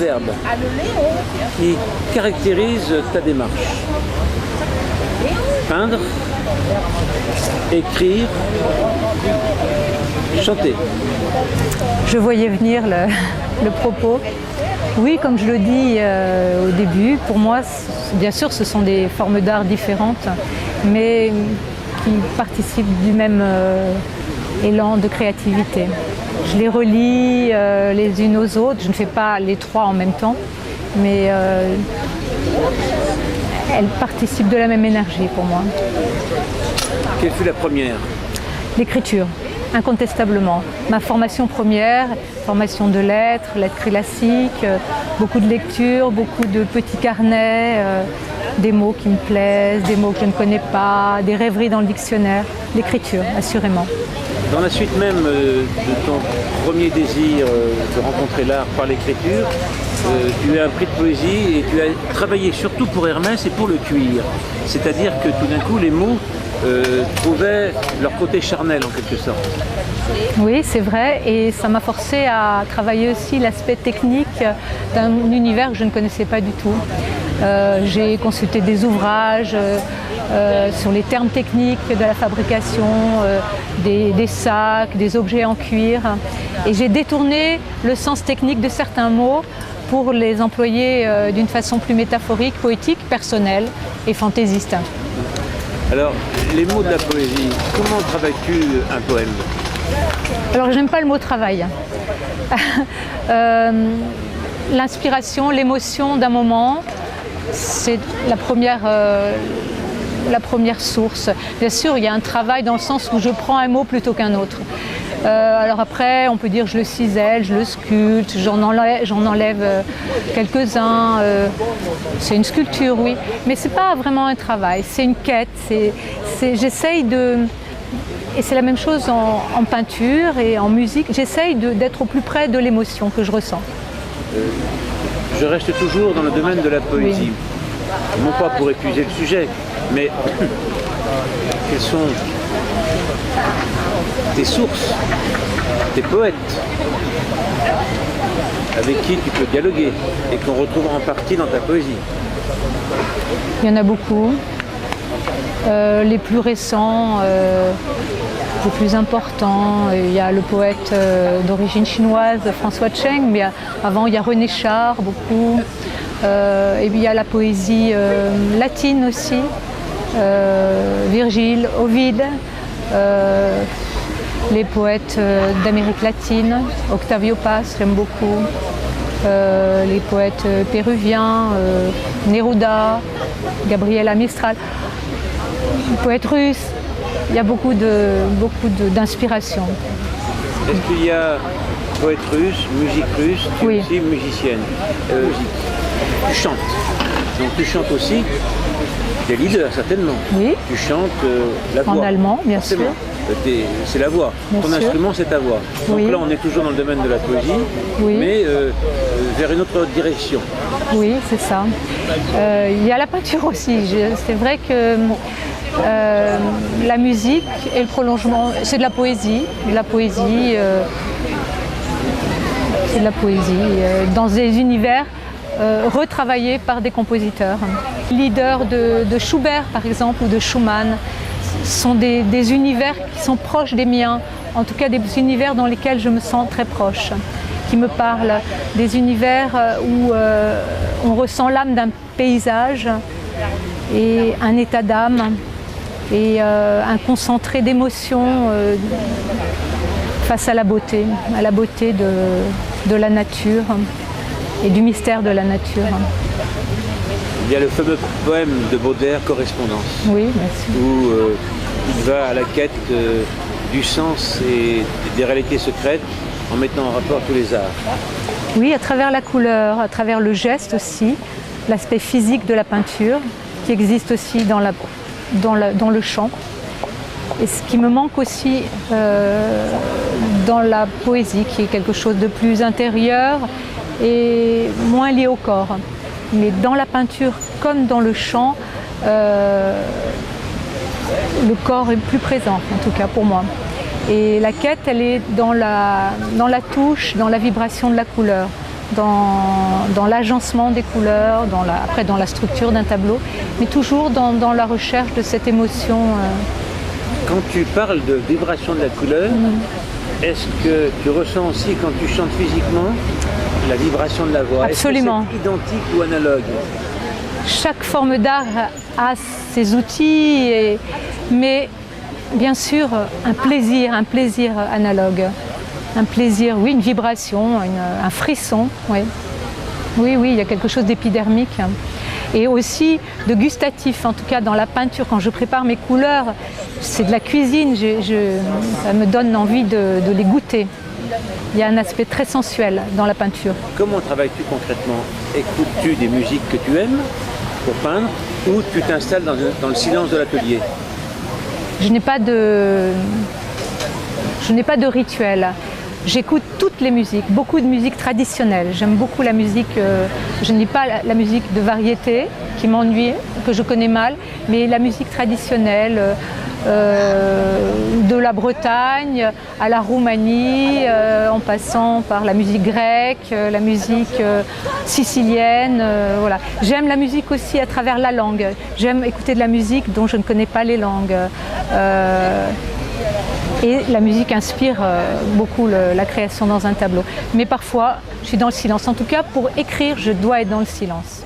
verbes qui caractérisent ta démarche. Peindre, écrire, chanter. Je voyais venir le propos. Oui, comme je le dis au début, pour moi, bien sûr, ce sont des formes d'art différentes, mais qui participent du même élan de créativité. Je les relie les unes aux autres, je ne fais pas les trois en même temps, mais elles participent de la même énergie pour moi. Quelle fut la première? L'écriture, incontestablement. Ma formation première, formation de lettres classiques, beaucoup de lectures, beaucoup de petits carnets, des mots qui me plaisent, des mots que je ne connais pas, des rêveries dans le dictionnaire. L'écriture, assurément. Dans la suite même de ton premier désir de rencontrer l'art par l'écriture, tu as un prix de poésie et tu as travaillé surtout pour Hermès et pour le cuir. C'est-à-dire que tout d'un coup, les mots trouvaient leur côté charnel en quelque sorte. Oui, c'est vrai, et ça m'a forcé à travailler aussi l'aspect technique d'un univers que je ne connaissais pas du tout. J'ai consulté des ouvrages sur les termes techniques de la fabrication des sacs, des objets en cuir, et j'ai détourné le sens technique de certains mots pour les employer d'une façon plus métaphorique, poétique, personnelle et fantaisiste. Alors, les mots de la poésie, comment travailles-tu un poème? Alors, j'aime pas le mot travail. L'inspiration, l'émotion d'un moment, c'est la première source. Bien sûr, il y a un travail dans le sens où je prends un mot plutôt qu'un autre. Alors après, on peut dire je le cisèle, je le sculpte, j'en enlève quelques-uns. C'est une sculpture, oui, mais c'est pas vraiment un travail, c'est une quête. J'essaye de, et c'est la même chose en peinture et en musique. J'essaye d'être au plus près de l'émotion que je ressens. Je reste toujours dans le domaine de la poésie, non pas pour épuiser le sujet, mais quelles sont tes sources, tes poètes avec qui tu peux dialoguer et qu'on retrouve en partie dans ta poésie? Il y en a beaucoup. Les plus récents, les plus importants, il y a le poète d'origine chinoise François Cheng, mais avant il y a René Char, beaucoup. Et puis il y a la poésie latine aussi, Virgile, Ovide. Les poètes d'Amérique latine, Octavio Paz, j'aime beaucoup. Les poètes péruviens, Neruda, Gabriela Mistral. Les poètes russes, il y a beaucoup d'inspiration. Est-ce qu'il y a poète russe, musique russe, tu es aussi musicienne? Tu chantes, donc tu chantes aussi des leaders certainement. Oui. Tu chantes la voix. En allemand, bien sûr. C'est la voix. Ton instrument, c'est ta voix. Donc là, on est toujours dans le domaine de la poésie, mais vers une autre direction. Oui, c'est ça. Il y a la peinture aussi. C'est vrai que la musique et le prolongement, c'est de la poésie. C'est de la poésie dans des univers retravaillés par des compositeurs. Les leaders de Schubert, par exemple, ou de Schumann, sont des univers qui sont proches des miens, en tout cas des univers dans lesquels je me sens très proche, qui me parlent, des univers où on ressent l'âme d'un paysage et un état d'âme et un concentré d'émotions face à la beauté de la nature et du mystère de la nature. Il y a le fameux poème de Baudelaire, Correspondance, oui, merci. Où il va à la quête du sens et des réalités secrètes en mettant en rapport tous les arts. Oui, à travers la couleur, à travers le geste aussi, l'aspect physique de la peinture qui existe aussi dans le chant. Et ce qui me manque aussi dans la poésie, qui est quelque chose de plus intérieur et moins lié au corps. Mais dans la peinture comme dans le chant, le corps est plus présent, en tout cas pour moi. Et la quête, elle est dans la touche, dans la vibration de la couleur. dans l'agencement des couleurs, après dans la structure d'un tableau, mais toujours dans la recherche de cette émotion. Quand tu parles de vibration de la couleur, est-ce que tu ressens aussi quand tu chantes physiquement la vibration de la voix? Absolument. Est-ce que c'est identique ou analogue? Chaque forme d'art a ses outils, mais bien sûr un plaisir analogue. Un plaisir, oui, une vibration, un frisson, oui. Oui, il y a quelque chose d'épidermique. Et aussi de gustatif, en tout cas dans la peinture, quand je prépare mes couleurs, c'est de la cuisine, ça me donne envie de les goûter. Il y a un aspect très sensuel dans la peinture. Comment travailles-tu concrètement? Écoutes-tu des musiques que tu aimes pour peindre ou tu t'installes dans le silence de l'atelier? Je n'ai pas de rituel. J'écoute toutes les musiques, beaucoup de musique traditionnelle. J'aime beaucoup la musique, je ne lis pas la musique de variété qui m'ennuie, que je connais mal, mais la musique traditionnelle de la Bretagne à la Roumanie, en passant par la musique grecque, la musique sicilienne. Voilà. J'aime la musique aussi à travers la langue. J'aime écouter de la musique dont je ne connais pas les langues. Et la musique inspire beaucoup la création dans un tableau. Mais parfois, je suis dans le silence. En tout cas, pour écrire, je dois être dans le silence.